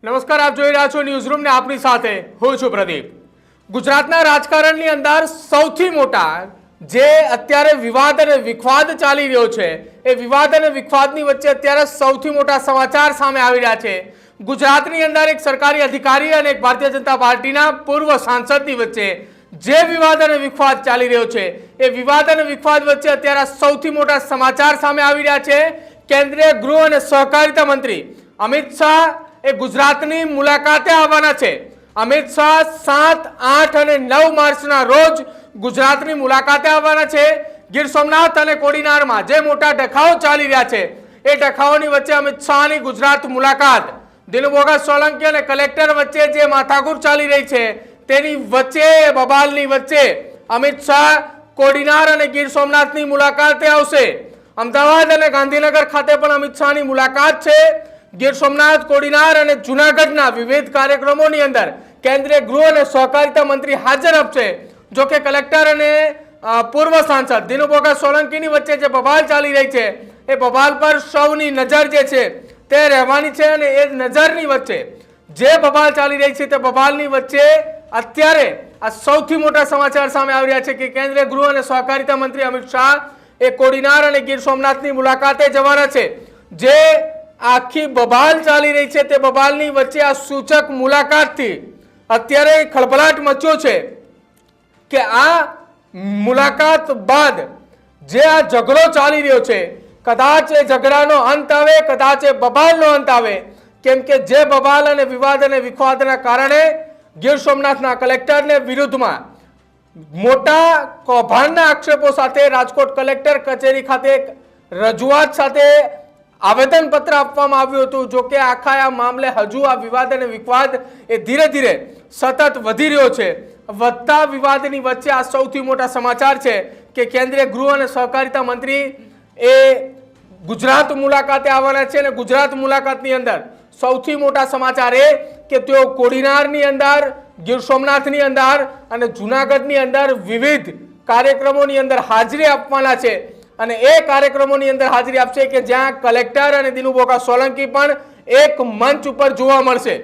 નમસ્કાર, આપ જોઈ રહ્યા છો ન્યૂઝરૂમ ને આપની સાથે હું છું પ્રદીપ। ગુજરાતના રાજકારણની અંદર સૌથી મોટા જે અત્યારે વિવાદ અને વિખવાદ ચાલી રહ્યો છે, એ વિવાદ અને વિખવાદની વચ્ચે અત્યારે સૌથી મોટા સમાચાર સામે આવી રહ્યા છે। ગુજરાતની અંદર એક સરકારી અધિકારી અને એક ભારતીય જનતા પાર્ટીના પૂર્વ સાંસદની વચ્ચે જે વિવાદ અને વિખવાદ ચાલી રહ્યો છે, એ વિવાદ અને વિખવાદ વચ્ચે અત્યારે સૌથી મોટા સમાચાર સામે આવી રહ્યા છે। કેન્દ્રીય ગૃહ અને સહકારિતા મંત્રી અમિત શાહ એ ગુજરાતની મુલાકાતે આવવાના છે। અમિત શાહ 7, 8 અને 9 માર્ચના રોજ ગુજરાતની મુલાકાતે આવવાના છે। ગીર સોમનાથ અને કોડીનારમાં જે મોટા ડખાઓ ચાલી રહ્યા છે, એ ડખાઓની વચ્ચે અમિત શાહની ગુજરાત મુલાકાત, દિલુભોગા સોલંકી અને કલેક્ટર વચ્ચે જે માથાકૂટ ચાલી રહી છે, તેની વચ્ચે બબાલની વચ્ચે અમિત શાહ કોડીનાર અને ગીર સોમનાથની મુલાકાતે આવશે। અમદાવાદ અને ગાંધીનગર ખાતે પણ અમિત શાહની મુલાકાત છે। ગીર સોમનાથ, કોડીનાર અને જૂનાગઢના વિવિધ કાર્યક્રમોની અંદર કેન્દ્રીય ગૃહ અને સહકારિતા મંત્રી હાજર આપશે। જો કે કલેક્ટર અને પૂર્વ સાંસદ દિલુભોગા સોલંકીની વચ્ચે જે બબાલ ચાલી રહી છે, એ બબાલ પર સૌની નજર જે છે તે રહેવાની છે। અને એ નજરની વચ્ચે જે બબાલ ચાલી રહી છે, તે બબાલની વચ્ચે અત્યારે આ સૌથી મોટા સમાચાર સામે આવી રહ્યા છે કે કેન્દ્રીય ગૃહ અને સહકારિતા મંત્રી અમિત શાહ એ કોડીનાર અને ગીર સોમનાથની મુલાકાતે જવાના છે। જે આખી બબાલ ચાલી રહી છે, તે બબાલની વચ્ચે આ સૂચક મુલાકાતથી અત્યારે ખળભળાટ મચ્યો છે કે આ મુલાકાત બાદ જે આ ઝઘડો ચાલી રહ્યો છે, કદાચ એ ઝઘડાનો અંત આવે, કદાચ એ બબાલનો અંત આવે। કેમ કે જે બબાલ અને વિવાદ અને વિખવાદના કારણે ગીર સોમનાથના કલેક્ટરને વિરુદ્ધમાં મોટા કૌભાંડના આક્ષેપો સાથે રાજકોટ કલેક્ટર કચેરી ખાતે રજૂઆત સાથે આવેદનપત્ર આપવામાં આવ્યું હતું। જો કે આખા આ મામલે હજુ આ વિવાદ અને વિખવાદ એ ધીરે ધીરે સતત વધી રહ્યો છે। વધતા વિવાદની વચ્ચે આ સૌથી મોટા સમાચાર છે કે કેન્દ્રીય ગૃહ અને સહકારિતા મંત્રી એ ગુજરાત મુલાકાતે આવવાના છે। અને ગુજરાત મુલાકાતની અંદર સૌથી મોટા સમાચાર એ કે તેઓ કોડીનારની અંદર, ગીર સોમનાથની અંદર અને જૂનાગઢની અંદર વિવિધ કાર્યક્રમોની અંદર હાજરી આપવાના છે। અને એ કાર્યક્રમોની અંદર હાજરી આપશે કે જ્યાં કલેક્ટર અને દિલુભોગા સોલંકી પણ એક મંચ ઉપર જોવા મળશે।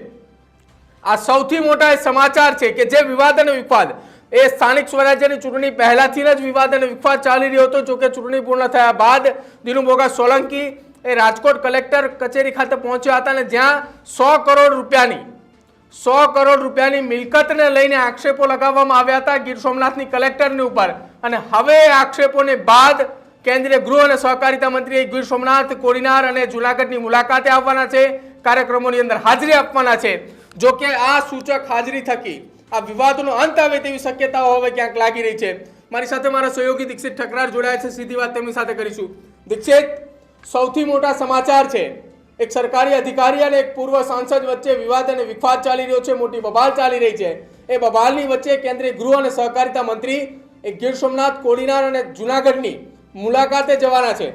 આ સૌથી મોટા સમાચાર છે કે જે વિવાદ અને વિખવાદ એ સ્થાનિક સ્વરાજ્યની ચૂંટણી પહેલાથી જ વિવાદ અને વિખવાદ ચાલી રહ્યો હતો। જો કે ચૂંટણી પૂર્ણ થયા બાદ દિલુભોગા સોલંકી એ રાજકોટ કલેક્ટર કચેરી ખાતે પહોંચ્યા હતા અને જ્યાં 100 કરોડ રૂપિયાની મિલકતને લઈને આક્ષેપો લગાવવામાં આવ્યા હતા ગીર સોમનાથની કલેક્ટરની ઉપર। અને હવે આક્ષેપોને બાદ કેન્દ્રીય ગૃહ અને સહકારિતા મંત્રી ગીર સોમનાથ, કોડીનાર અને જૂનાગઢની મુલાકાતે આવવાના છે, કાર્યક્રમોની અંદર હાજરી આપવાના છે। જો કે આ સૂચક હાજરી થકી આ વિવાદનો અંત આવે તેવી શક્યતાઓ હવે ક્યાંક લાગી રહી છે। મારી સાથે મારા સહયોગી દીક્ષિત ઠકરાર જોડાયા છે, સીધી વાત તેમની સાથે કરીશું। દીક્ષિત, સૌથી મોટા સમાચાર છે, એક સરકારી અધિકારી અને એક પૂર્વ સાંસદ વચ્ચે વિવાદ અને વિખવાદ ચાલી રહ્યો છે, મોટી બબાલ ચાલી રહી છે। એ બબાલની વચ્ચે કેન્દ્રીય ગૃહ અને સહકારિતા મંત્રી એ ગીર સોમનાથ, કોડીનાર અને જૂનાગઢની મુલાકાતે જવાના છે।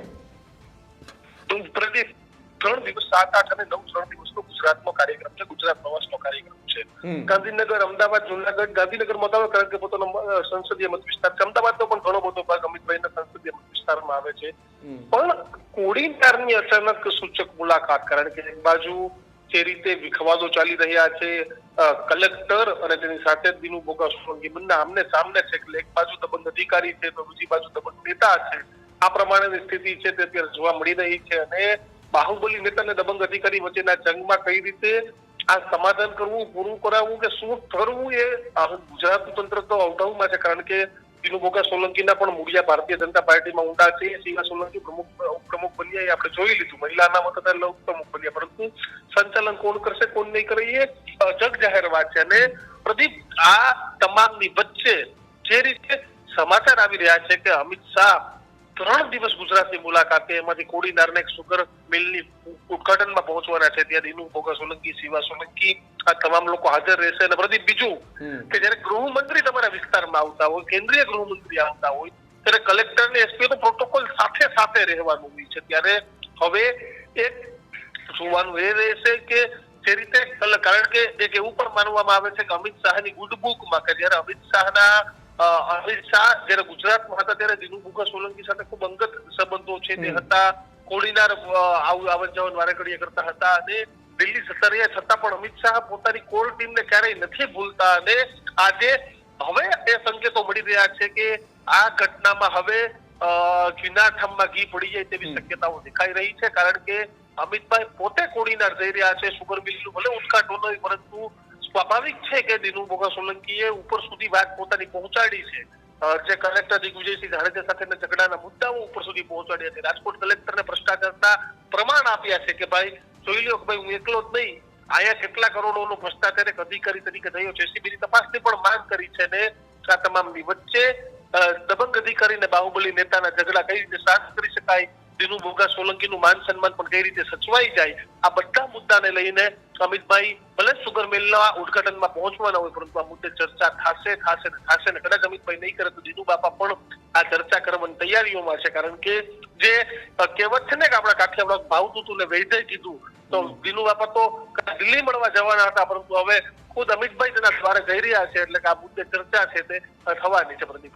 પ્રદીપ, 3 દિવસ 7, 8 અને 9 3 દિવસનો ગુજરાતનો કાર્યક્રમ છે, ગુજરાત પ્રવાસનો કાર્યક્રમ છે। ગાંધીનગર, અમદાવાદ, જૂનાગઢ, ગાંધીનગરમાં તો કારણ કે પોતાનો સંસદીય મત વિસ્તાર છે, અમદાવાદનો પણ ઘણો બધો ભાગ અમિતભાઈના સંસદીય મત વિસ્તારમાં આવે છે। પણ કોડીનારની અચાનક સૂચક મુલાકાત, કારણ કે એક બાજુ જે રીતે વિખવાદો ચાલી રહ્યા છે, કલેક્ટર અને તેની સાથે દિલુભોગા સોલંકી બંને આમને સામને છે, એટલે એક બાજુ દબંગ અધિકારી છે તો બીજી બાજુ દબંગ નેતા છે। આ પ્રમાણેની સ્થિતિ છે તે અત્યારે જોવા મળી રહી છે। અને બાહુબલી નેતા અને દબંગ અધિકારી વચ્ચેના જંગમાં કઈ રીતે આ સમાધાન કરવું, પૂરું કરાવવું કે શું કરવું, એ ગુજરાત તંત્ર તો અવઢવમાં છે। કારણ કે દિલુભોગા સોલંકીના પણ મૂળિયા ભારતીય જનતા પાર્ટીમાં ઊંડા છે। શિવા સોલંકી ઉપપ્રમુખ બન્યા એ આપણે જોઈ લીધું, મહિલાના મતદાર ઉપપ્રમુખ બન્યા, પરંતુ સંચાલન કોણ કરશે કોણ નહીં કરે એ જગ જાહેર વાત છે। અને પ્રદીપ, આ તમામની વચ્ચે જે રીતે સમાચાર આવી રહ્યા છે કે અમિત શાહ 3 દિવસ ગુજરાતની મુલાકાતે, એમાંથી કોડીનારના એક સુગર મિલની ઉદઘાટનમાં પહોંચવાના છે, ત્યાં દિલુભોગા સોલંકી, શિવા સોલંકી, આ તમામ લોકો હાજર રહેશે। અને પ્રદીપ, બીજું કે જયારે ગૃહમંત્રી તમારા વિસ્તારમાં આવતા હોય, કેન્દ્રીય ગૃહમંત્રી આવતા હોય, ત્યારે કલેક્ટર ને એસપી નો પ્રોટોકોલ સાથે રહેવાનું હોય છે। ત્યારે હવે એક જોવાનું એ રહેશે કે જે રીતે, કારણ કે એક એવું પણ માનવામાં આવે છે કે અમિત શાહની ગુડ બુકમાં કે જયારે અમિત શાહ જયારે ગુજરાતમાં હતા ત્યારે દિલુભોગા સોલંકી સાથે ખૂબ અંગત સંબંધો છે તે હતા। કોડીનાર આવન જાવન વારે ઘડીએ કરતા હતા અને દિલ્હી જતા રહ્યા છતાં પણ અમિત શાહ પોતાની કોર ટીમને ક્યારેય નથી ભૂલતા અને આજે હવે એ સંકેતો મળી રહ્યા છે કે આ ઘટનામાં હવે ઘીના ઠામમાં ઘી પડી જાય તેવી શક્યતાઓ દેખાઈ રહી છે, કારણ કે અમિતભાઈ પોતે કોડીનાર જઈ રહ્યા છે. સુગર મિલનું ભલે ઉદઘાટન હોય, પરંતુ સ્વાભાવિક છે કે દિનુ બોગા સોલંકીએ ઉપર સુધી વાત પોતાની પહોંચાડી છે. જે કલેક્ટર દિગ્વિજયસિંહ જાડેજા સાથેના ઝઘડાના મુદ્દાઓ ઉપર સુધી પહોંચાડ્યા છે. રાજકોટ કલેક્ટરને ભ્રષ્ટાચારના પ્રમાણ આપ્યા છે કે ભાઈ જોઈ લો કે ભાઈ હું એકલો જ નહીં, અહીંયા કેટલા કરોડોનો ભ્રષ્ટાચાર એક અધિકારી તરીકે થયો છે. એસીબીની તપાસની પણ માંગ કરી છે ને આ તમામની વચ્ચે દબંગ અધિકારીને બાહુબલી નેતાના ઝઘડા કઈ રીતે શાંત કરી શકાય, દિનુ બોગા સોલંકીનું માન સન્માન પણ કઈ રીતે સચવાઈ જાય, આ બધા મુદ્દાને લઈને અમિતભાઈ ભલે સુગર મિલના ઉદઘાટનમાં પહોંચવાના હોય, પરંતુ આ મુદ્દે ચર્ચા થશે ને કદાચ અમિતભાઈ નહીં કરે તો દિનુ બાપા પણ આ ચર્ચા કરવાની તૈયારીઓમાં છે. કારણ કે જે કહેવત છે ને કે આપણા કાઠિયાવાડ ભાવતું હતું ને વૈદ્ય કીધું, તો દિનુ બાપા તો દિલ્હી મળવા જવાના હતા, પરંતુ હવે ખુદ અમિતભાઈ તેના દ્વારે જઈ રહ્યા છે, એટલે કે આ મુદ્દે ચર્ચા છે તે થવાની છે. પ્રદીપ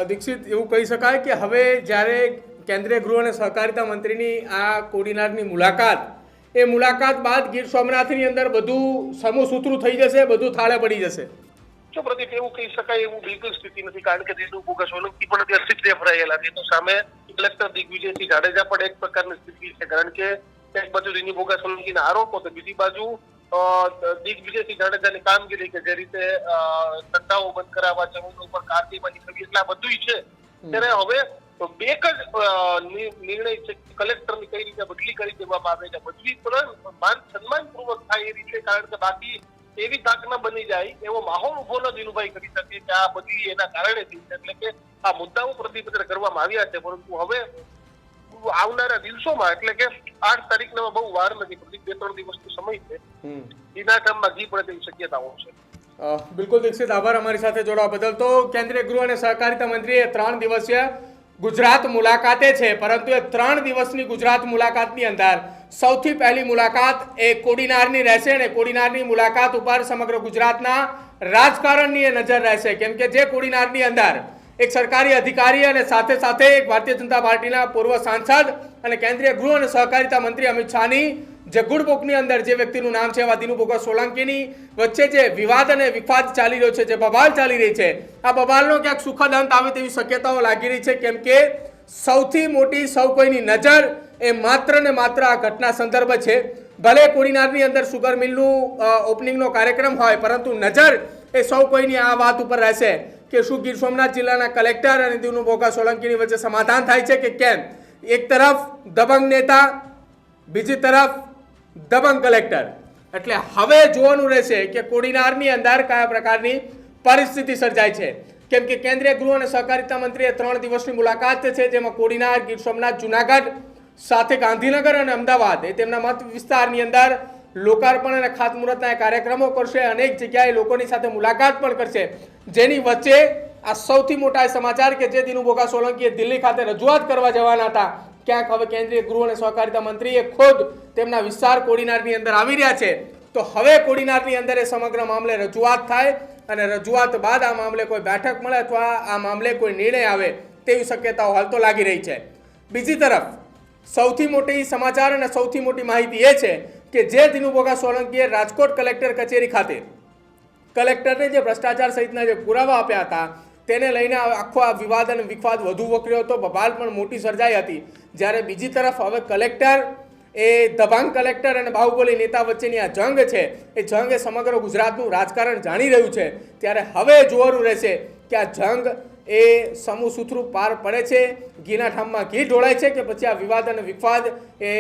દીક્ષિત, એવું કહી શકાય કે હવે જ્યારે કેન્દ્રીય ગૃહ અને સહકારિતા મંત્રીની આ કોડીનારની મુલાકાત, એ મુલાકાત બાદ ગીર સોમનાથની અંદર બધું સમૂહ સૂત્રું થઈ જશે, બધું થાળે પડી જશે? જો પ્રદીપ, એવું કહી શકાય એવું બિલકુલ સ્થિતિ નથી, કારણ કે દિનુ બોગા સોલંકી પણ અત્યારે સીધે ફરાયેલા છે. તો સામે કલેક્ટર દિગ્વિજયસિંહ જાડેજા પણ એક પ્રકારની સ્થિતિ છે, કારણ કે એક બાજુ દિનુ બોગા સોલંકીના આરોપો તો બીજી બાજુ દિગ્વિજયસિંહ જાડેજાની કામગીરી કે જે રીતે ધંધાઓ બંધ કરાવવા છે, ઉપર કાર્યવાહી કરવી, એટલે આ બધું છે. ત્યારે હવે એક જ નિર્ણય છે કલેક્ટરની કઈ રીતે બદલી કરી દેવામાં આવે છે, બદલી પણ માન સન્માનપૂર્વક થાય એ રીતે, કારણ કે બાકી એવી તાક ન બની જાય એવો માહોલ ઉભો ન દિનુભાઈ કરી શકે કે આ બદલી એના કારણે થઈ છે. એટલે કે આ મુદ્દાઓ પ્રતિપત્ર કરવામાં આવ્યા છે, પરંતુ હવે આવનારા દિવસોમાં, એટલે કે 8 તારીખના બહુ વાર નથી, પ્રતિ 2-3 દિવસનો સમય છે, એના કામમાં ઘી પડે તેવી શક્યતાઓ છે. બિલકુલ દીક્ષિત, આભાર અમારી સાથે જોડાવા બદલ. તો કેન્દ્રીય ગૃહ અને સહકારિતા મંત્રીએ 3 દિવસીય ગુજરાત મુલાકાતે છે, પરંતુ એ 3 દિવસની ગુજરાત મુલાકાતની અંદર સૌથી પહેલી મુલાકાત એ કોડીનારની રહેશે અને કોડીનારની મુલાકાત ઉપર સમગ્ર ગુજરાતના રાજકારણની એ નજર રહેશે, કેમ કે જે કોડીનારની અંદર એક સરકારી અધિકારી અને સાથે સાથે એક ભારતીય જનતા પાર્ટીના પૂર્વ સાંસદ અને કેન્દ્રીય ગૃહ અને સહકારિતા મંત્રી અમિત શાહની જે ગુડ બુકની અંદર જે વ્યક્તિનું નામ છે એવા દિનુ બોગા સોલંકીની વચ્ચે જે વિવાદ અને વિવાદ ચાલી રહ્યો છે, જે બબાલ ચાલી રહી છે, આ બબાલનો ક્યાંક સુખદ અંત આવે તેવી શક્યતાઓ લાગી રહી છે, કેમ કે સૌથી મોટી સૌ કોઈની નજર એ માત્ર ને માત્ર આ ઘટના સંદર્ભ છે. ભલે કોડીનારની અંદર સુગર મિલનું ઓપનિંગનો કાર્યક્રમ હોય, પરંતુ નજર એ સૌ કોઈની આ વાત ઉપર રહેશે કે શું ગીર સોમનાથ જિલ્લાના કલેક્ટર અને દિનુ બોગા સોલંકીની વચ્ચે સમાધાન થાય છે કે કેમ. એક તરફ દબંગ નેતા, બીજી તરફ દબંગ કલેક્ટર, એટલે હવે જોવાનું રહેશે કે કોડીનારની અંદર કયા પ્રકારની પરિસ્થિતિ સર્જાય છે, કેમ કે કેન્દ્રીય ગૃહ અને સહકારિતા મંત્રીએ 3 દિવસની મુલાકાત છે, જેમાં કોડીનાર, ગીર સોમનાથ, જુનાગઢ સાથે ગાંધીનગર અને અમદાવાદ એ તેમના મત વિસ્તારની અંદર લોકાર્પણ અને ખાતમુહૂર્તના કાર્યક્રમો કરશે, અનેક જગ્યાએ લોકોની સાથે મુલાકાત પણ કરશે, જેની વચ્ચે આ સૌથી મોટા સમાચાર કે જે દિનુ બોગા સોલંકીએ દિલ્હી ખાતે રજૂઆત કરવા જવાના હતા, ક્યાંક હવે કેન્દ્રીય ગૃહ અને સહકારિતા મંત્રીએ ખુદ તેમના વિસ્તાર કોડીનારની અંદર આવી રહ્યા છે. તો હવે કોડીનારની અંદર એ સમગ્ર મામલે રજૂઆત થાય અને રજૂઆત બાદ આ મામલે કોઈ બેઠક મળે અથવા આ મામલે કોઈ નિર્ણય આવે તેવી શક્યતાઓ હાલ તો લાગી રહી છે. બીજી તરફ સૌથી મોટી સમાચાર અને સૌથી મોટી માહિતી એ છે કે જે દિનુ બોગા સોલંકીએ રાજકોટ કલેક્ટર કચેરી ખાતે કલેક્ટરને જે ભ્રષ્ટાચાર સહિતના જે પુરાવા આપ્યા હતા તેને લઈને આખો આ વિવાદ અને વિવાદ વધુ વકર્યો હતો, બબાલ પણ મોટી સર્જાઈ હતી. જ્યારે બીજી તરફ હવે કલેક્ટર એ દબાંગ કલેક્ટર અને બાહુબલી નેતા વચ્ચેની આ જંગ છે, એ જંગ એ સમગ્ર ગુજરાતનું રાજકારણ જાણી રહ્યું છે. ત્યારે હવે જોવાનું રહેશે કે આ જંગ એ સમૂહ સૂત્રું પાર પડે છે, ઘીના ઠામમાં ઘી ઢોળાય છે કે પછી આ વિવાદ અને વિવાદ એ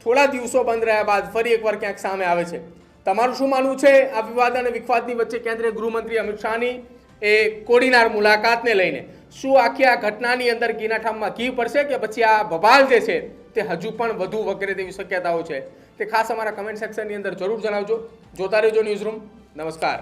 થોડા દિવસો બંધ રહ્યા બાદ ફરી એકવાર ક્યાંક સામે આવે છે. તમારું શું માનવું છે આ વિવાદ અને વિવાદની વચ્ચે કેન્દ્રીય ગૃહમંત્રી અમિત શાહની એ કોડીનાર મુલાકાતને લઈને? શું આખી આ ઘટનાની અંદર ઘીના ઠામમાં ઘી પડશે કે પછી આ બબાલ જે છે તે હજુ પણ વધુ વગેરે તેવી શક્યતાઓ છે? તે ખાસ અમારા કમેન્ટ સેક્શનની અંદર જરૂર જણાવજો. જોતા રહેજો ન્યૂઝરૂમ. નમસ્કાર.